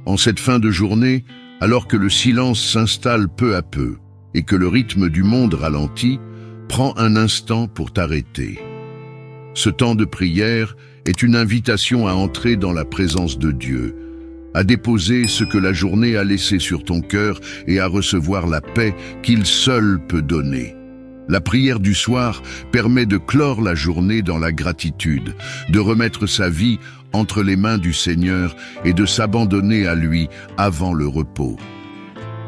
En cette fin de journée, alors que le silence s'installe peu à peu et que le rythme du monde ralentit, prends un instant pour t'arrêter. Ce temps de prière est une invitation à entrer dans la présence de Dieu, à déposer ce que la journée a laissé sur ton cœur et à recevoir la paix qu'il seul peut donner. La prière du soir permet de clore la journée dans la gratitude, de remettre sa vie entre les mains du Seigneur et de s'abandonner à lui avant le repos.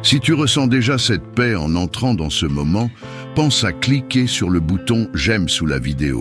Si tu ressens déjà cette paix en entrant dans ce moment, pense à cliquer sur le bouton « J'aime » sous la vidéo.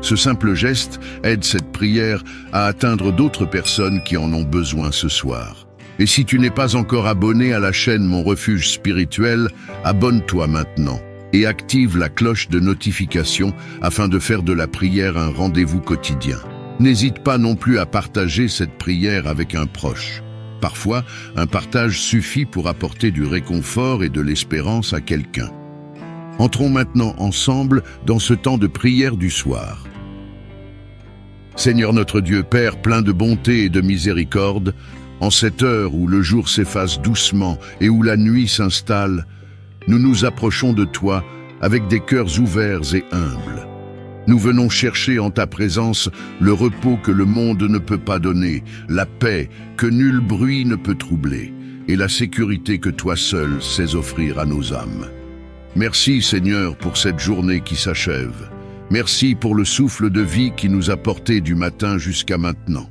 Ce simple geste aide cette prière à atteindre d'autres personnes qui en ont besoin ce soir. Et si tu n'es pas encore abonné à la chaîne Mon Refuge Spirituel, abonne-toi maintenant et active la cloche de notification afin de faire de la prière un rendez-vous quotidien. N'hésite pas non plus à partager cette prière avec un proche. Parfois, un partage suffit pour apporter du réconfort et de l'espérance à quelqu'un. Entrons maintenant ensemble dans ce temps de prière du soir. Seigneur notre Dieu, Père plein de bonté et de miséricorde, en cette heure où le jour s'efface doucement et où la nuit s'installe, nous nous approchons de toi avec des cœurs ouverts et humbles. Nous venons chercher en ta présence le repos que le monde ne peut pas donner, la paix que nul bruit ne peut troubler, et la sécurité que toi seul sais offrir à nos âmes. Merci Seigneur pour cette journée qui s'achève. Merci pour le souffle de vie qui nous a portés du matin jusqu'à maintenant.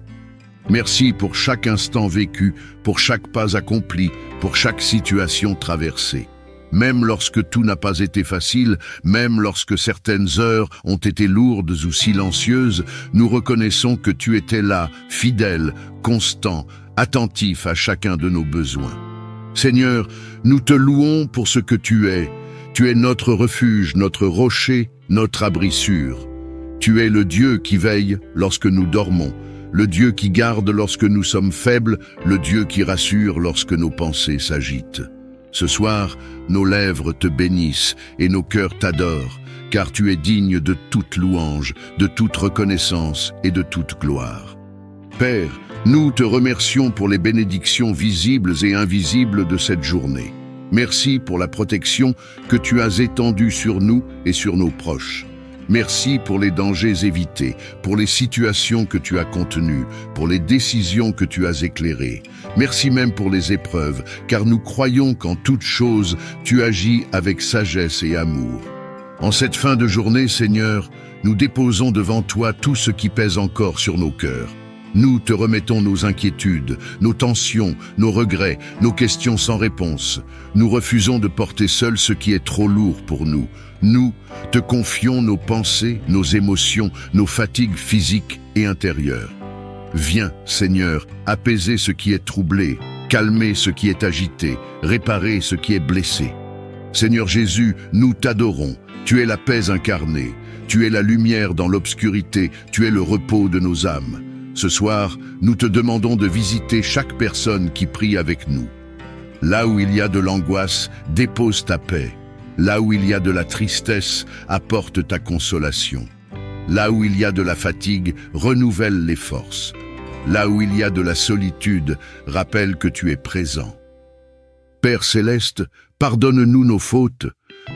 Merci pour chaque instant vécu, pour chaque pas accompli, pour chaque situation traversée. Même lorsque tout n'a pas été facile, même lorsque certaines heures ont été lourdes ou silencieuses, nous reconnaissons que tu étais là, fidèle, constant, attentif à chacun de nos besoins. Seigneur, nous te louons pour ce que tu es. Tu es notre refuge, notre rocher, notre abri sûr. Tu es le Dieu qui veille lorsque nous dormons, le Dieu qui garde lorsque nous sommes faibles, le Dieu qui rassure lorsque nos pensées s'agitent. Ce soir, nos lèvres te bénissent et nos cœurs t'adorent, car tu es digne de toute louange, de toute reconnaissance et de toute gloire. Père, nous te remercions pour les bénédictions visibles et invisibles de cette journée. Merci pour la protection que tu as étendue sur nous et sur nos proches. Merci pour les dangers évités, pour les situations que tu as contenues, pour les décisions que tu as éclairées. Merci même pour les épreuves, car nous croyons qu'en toute chose, tu agis avec sagesse et amour. En cette fin de journée, Seigneur, nous déposons devant toi tout ce qui pèse encore sur nos cœurs. Nous te remettons nos inquiétudes, nos tensions, nos regrets, nos questions sans réponse. Nous refusons de porter seul ce qui est trop lourd pour nous. Nous te confions nos pensées, nos émotions, nos fatigues physiques et intérieures. Viens, Seigneur, apaiser ce qui est troublé, calmer ce qui est agité, réparer ce qui est blessé. Seigneur Jésus, nous t'adorons. Tu es la paix incarnée. Tu es la lumière dans l'obscurité. Tu es le repos de nos âmes. Ce soir, nous te demandons de visiter chaque personne qui prie avec nous. Là où il y a de l'angoisse, dépose ta paix. Là où il y a de la tristesse, apporte ta consolation. Là où il y a de la fatigue, renouvelle les forces. Là où il y a de la solitude, rappelle que tu es présent. Père céleste, pardonne-nous nos fautes.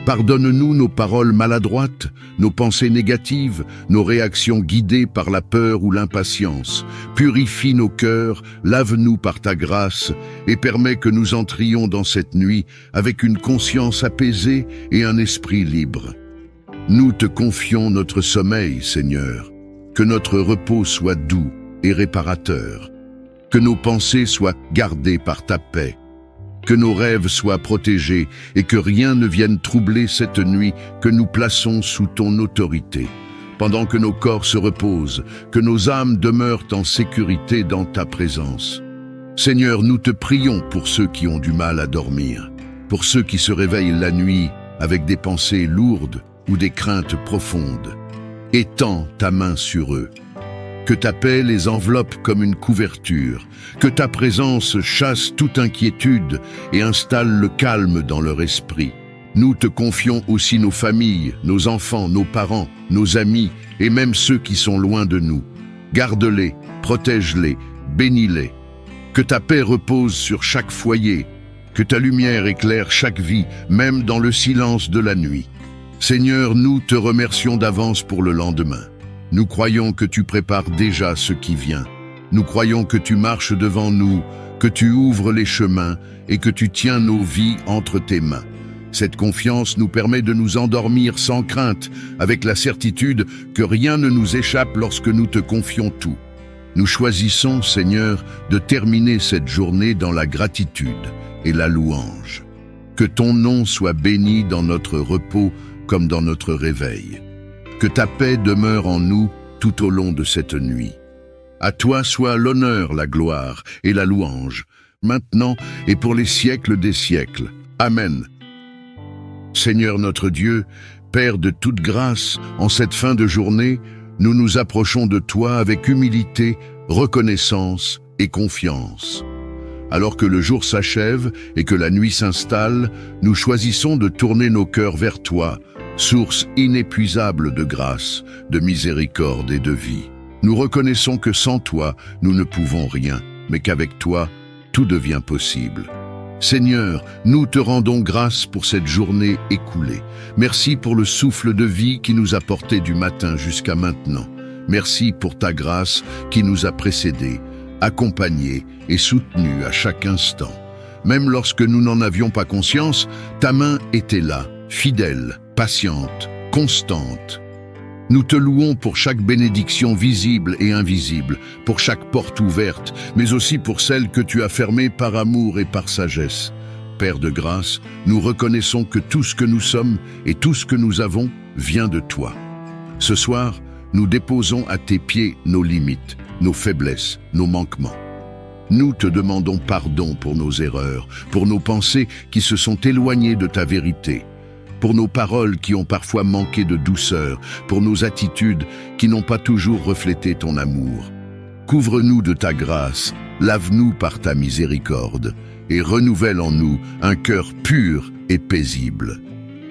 Pardonne-nous nos paroles maladroites, nos pensées négatives, nos réactions guidées par la peur ou l'impatience. Purifie nos cœurs, lave-nous par ta grâce et permets que nous entrions dans cette nuit avec une conscience apaisée et un esprit libre. Nous te confions notre sommeil, Seigneur. Que notre repos soit doux et réparateur. Que nos pensées soient gardées par ta paix. Que nos rêves soient protégés et que rien ne vienne troubler cette nuit que nous plaçons sous ton autorité. Pendant que nos corps se reposent, que nos âmes demeurent en sécurité dans ta présence. Seigneur, nous te prions pour ceux qui ont du mal à dormir, pour ceux qui se réveillent la nuit avec des pensées lourdes ou des craintes profondes. Étends ta main sur eux. Que ta paix les enveloppe comme une couverture, que ta présence chasse toute inquiétude et installe le calme dans leur esprit. Nous te confions aussi nos familles, nos enfants, nos parents, nos amis et même ceux qui sont loin de nous. Garde-les, protège-les, bénis-les. Que ta paix repose sur chaque foyer, que ta lumière éclaire chaque vie, même dans le silence de la nuit. Seigneur, nous te remercions d'avance pour le lendemain. Nous croyons que tu prépares déjà ce qui vient. Nous croyons que tu marches devant nous, que tu ouvres les chemins et que tu tiens nos vies entre tes mains. Cette confiance nous permet de nous endormir sans crainte, avec la certitude que rien ne nous échappe lorsque nous te confions tout. Nous choisissons, Seigneur, de terminer cette journée dans la gratitude et la louange. Que ton nom soit béni dans notre repos comme dans notre réveil. Que ta paix demeure en nous tout au long de cette nuit. À toi soit l'honneur, la gloire et la louange, maintenant et pour les siècles des siècles. Amen. Seigneur notre Dieu, Père de toute grâce, en cette fin de journée, nous nous approchons de toi avec humilité, reconnaissance et confiance. Alors que le jour s'achève et que la nuit s'installe, nous choisissons de tourner nos cœurs vers toi, source inépuisable de grâce, de miséricorde et de vie. Nous reconnaissons que sans toi, nous ne pouvons rien, mais qu'avec toi, tout devient possible. Seigneur, nous te rendons grâce pour cette journée écoulée. Merci pour le souffle de vie qui nous a portés du matin jusqu'à maintenant. Merci pour ta grâce qui nous a précédés, accompagnés et soutenus à chaque instant. Même lorsque nous n'en avions pas conscience, ta main était là, fidèle, patiente, constante. Nous te louons pour chaque bénédiction visible et invisible, pour chaque porte ouverte, mais aussi pour celle que tu as fermée par amour et par sagesse. Père de grâce, nous reconnaissons que tout ce que nous sommes et tout ce que nous avons vient de toi. Ce soir, nous déposons à tes pieds nos limites, nos faiblesses, nos manquements. Nous te demandons pardon pour nos erreurs, pour nos pensées qui se sont éloignées de ta vérité, pour nos paroles qui ont parfois manqué de douceur, pour nos attitudes qui n'ont pas toujours reflété ton amour. Couvre-nous de ta grâce, lave-nous par ta miséricorde, et renouvelle en nous un cœur pur et paisible.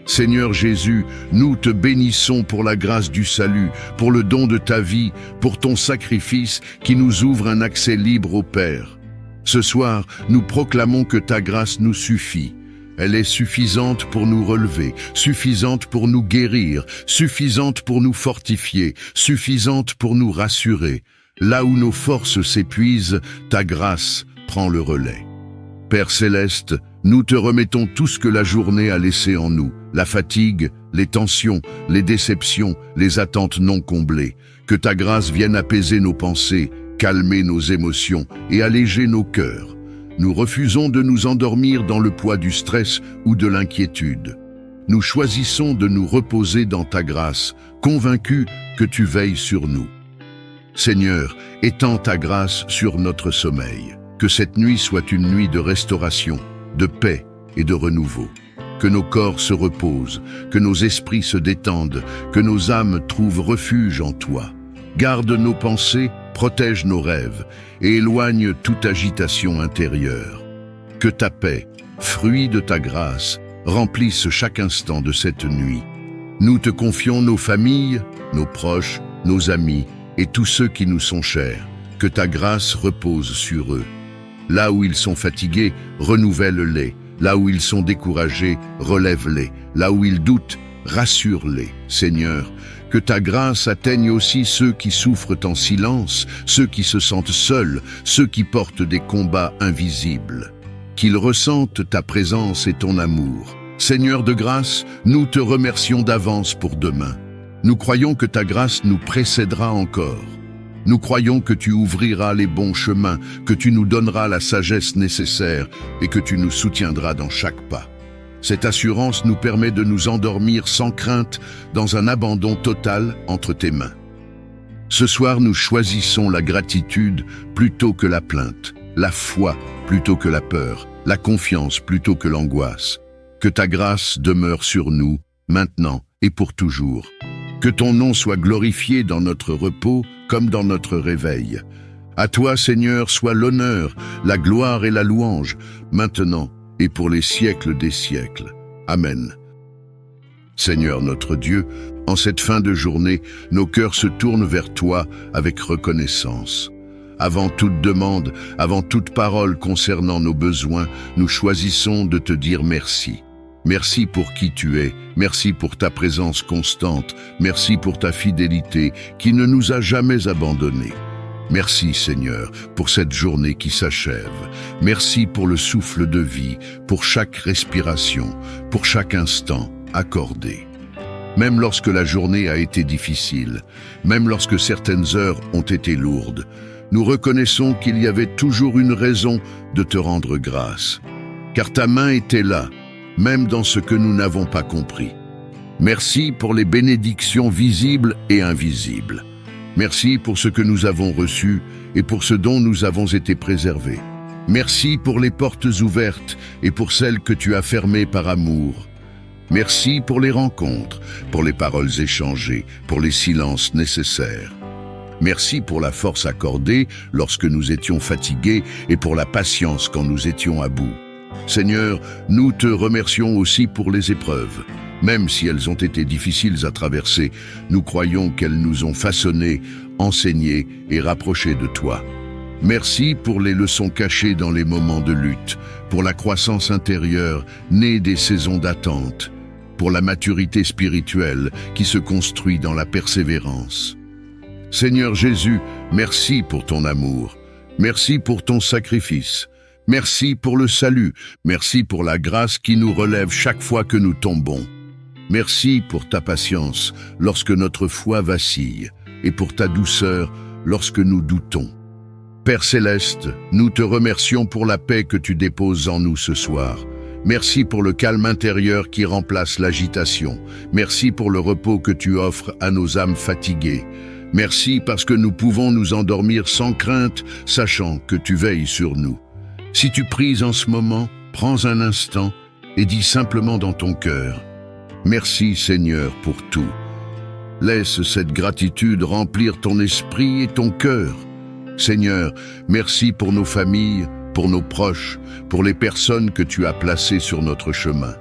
Seigneur Jésus, nous te bénissons pour la grâce du salut, pour le don de ta vie, pour ton sacrifice qui nous ouvre un accès libre au Père. Ce soir, nous proclamons que ta grâce nous suffit. Elle est suffisante pour nous relever, suffisante pour nous guérir, suffisante pour nous fortifier, suffisante pour nous rassurer. Là où nos forces s'épuisent, ta grâce prend le relais. Père céleste, nous te remettons tout ce que la journée a laissé en nous, la fatigue, les tensions, les déceptions, les attentes non comblées. Que ta grâce vienne apaiser nos pensées, calmer nos émotions et alléger nos cœurs. Nous refusons de nous endormir dans le poids du stress ou de l'inquiétude. Nous choisissons de nous reposer dans ta grâce, convaincus que tu veilles sur nous. Seigneur, étends ta grâce sur notre sommeil. Que cette nuit soit une nuit de restauration, de paix et de renouveau. Que nos corps se reposent, que nos esprits se détendent, que nos âmes trouvent refuge en toi. Garde nos pensées, protège nos rêves et éloigne toute agitation intérieure. Que ta paix, fruit de ta grâce, remplisse chaque instant de cette nuit. Nous te confions nos familles, nos proches, nos amis et tous ceux qui nous sont chers. Que ta grâce repose sur eux. Là où ils sont fatigués, renouvelle-les. Là où ils sont découragés, relève-les. Là où ils doutent, rassure-les. Seigneur, que ta grâce atteigne aussi ceux qui souffrent en silence, ceux qui se sentent seuls, ceux qui portent des combats invisibles. Qu'ils ressentent ta présence et ton amour. Seigneur de grâce, nous te remercions d'avance pour demain. Nous croyons que ta grâce nous précédera encore. Nous croyons que tu ouvriras les bons chemins, que tu nous donneras la sagesse nécessaire et que tu nous soutiendras dans chaque pas. Cette assurance nous permet de nous endormir sans crainte dans un abandon total entre tes mains. Ce soir, nous choisissons la gratitude plutôt que la plainte, la foi plutôt que la peur, la confiance plutôt que l'angoisse. Que ta grâce demeure sur nous, maintenant et pour toujours. Que ton nom soit glorifié dans notre repos comme dans notre réveil. À toi, Seigneur, soit l'honneur, la gloire et la louange, maintenant et pour les siècles des siècles. Amen. Seigneur notre Dieu, en cette fin de journée, nos cœurs se tournent vers toi avec reconnaissance. Avant toute demande, avant toute parole concernant nos besoins, nous choisissons de te dire merci. Merci pour qui tu es, merci pour ta présence constante, merci pour ta fidélité qui ne nous a jamais abandonnés. Merci Seigneur pour cette journée qui s'achève. Merci pour le souffle de vie, pour chaque respiration, pour chaque instant accordé. Même lorsque la journée a été difficile, même lorsque certaines heures ont été lourdes, nous reconnaissons qu'il y avait toujours une raison de te rendre grâce. Car ta main était là, même dans ce que nous n'avons pas compris. Merci pour les bénédictions visibles et invisibles. Merci pour ce que nous avons reçu et pour ce dont nous avons été préservés. Merci pour les portes ouvertes et pour celles que tu as fermées par amour. Merci pour les rencontres, pour les paroles échangées, pour les silences nécessaires. Merci pour la force accordée lorsque nous étions fatigués et pour la patience quand nous étions à bout. Seigneur, nous te remercions aussi pour les épreuves. Même si elles ont été difficiles à traverser, nous croyons qu'elles nous ont façonnés, enseignés et rapprochés de toi. Merci pour les leçons cachées dans les moments de lutte, pour la croissance intérieure née des saisons d'attente, pour la maturité spirituelle qui se construit dans la persévérance. Seigneur Jésus, merci pour ton amour, merci pour ton sacrifice, merci pour le salut, merci pour la grâce qui nous relève chaque fois que nous tombons. Merci pour ta patience lorsque notre foi vacille et pour ta douceur lorsque nous doutons. Père Céleste, nous te remercions pour la paix que tu déposes en nous ce soir. Merci pour le calme intérieur qui remplace l'agitation. Merci pour le repos que tu offres à nos âmes fatiguées. Merci parce que nous pouvons nous endormir sans crainte, sachant que tu veilles sur nous. Si tu pries en ce moment, prends un instant et dis simplement dans ton cœur: merci Seigneur pour tout. Laisse cette gratitude remplir ton esprit et ton cœur. Seigneur, merci pour nos familles, pour nos proches, pour les personnes que tu as placées sur notre chemin.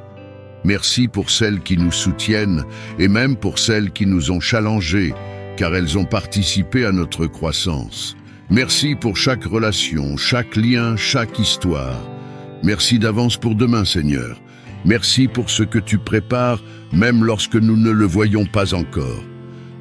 Merci pour celles qui nous soutiennent et même pour celles qui nous ont challengés, car elles ont participé à notre croissance. Merci pour chaque relation, chaque lien, chaque histoire. Merci d'avance pour demain, Seigneur. Merci pour ce que tu prépares, même lorsque nous ne le voyons pas encore.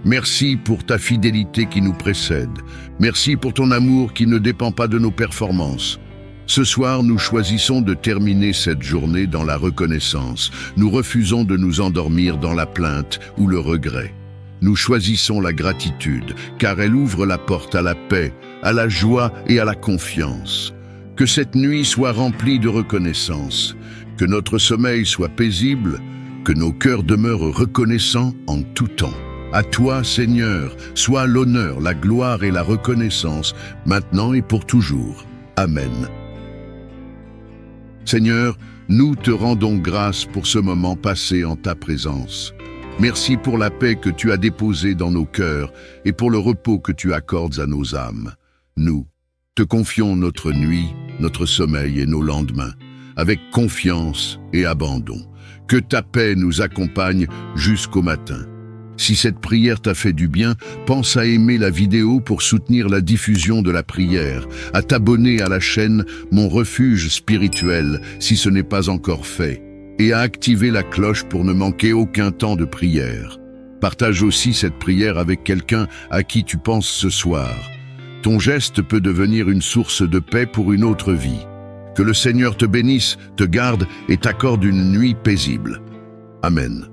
Merci pour ta fidélité qui nous précède. Merci pour ton amour qui ne dépend pas de nos performances. Ce soir, nous choisissons de terminer cette journée dans la reconnaissance. Nous refusons de nous endormir dans la plainte ou le regret. Nous choisissons la gratitude, car elle ouvre la porte à la paix, à la joie et à la confiance. Que cette nuit soit remplie de reconnaissance. Que notre sommeil soit paisible, que nos cœurs demeurent reconnaissants en tout temps. À toi, Seigneur, soit l'honneur, la gloire et la reconnaissance, maintenant et pour toujours. Amen. Seigneur, nous te rendons grâce pour ce moment passé en ta présence. Merci pour la paix que tu as déposée dans nos cœurs et pour le repos que tu accordes à nos âmes. Nous te confions notre nuit, notre sommeil et nos lendemains, avec confiance et abandon. Que ta paix nous accompagne jusqu'au matin. Si cette prière t'a fait du bien, pense à aimer la vidéo pour soutenir la diffusion de la prière, à t'abonner à la chaîne Mon Refuge Spirituel si ce n'est pas encore fait, et à activer la cloche pour ne manquer aucun temps de prière. Partage aussi cette prière avec quelqu'un à qui tu penses ce soir. Ton geste peut devenir une source de paix pour une autre vie. Que le Seigneur te bénisse, te garde et t'accorde une nuit paisible. Amen.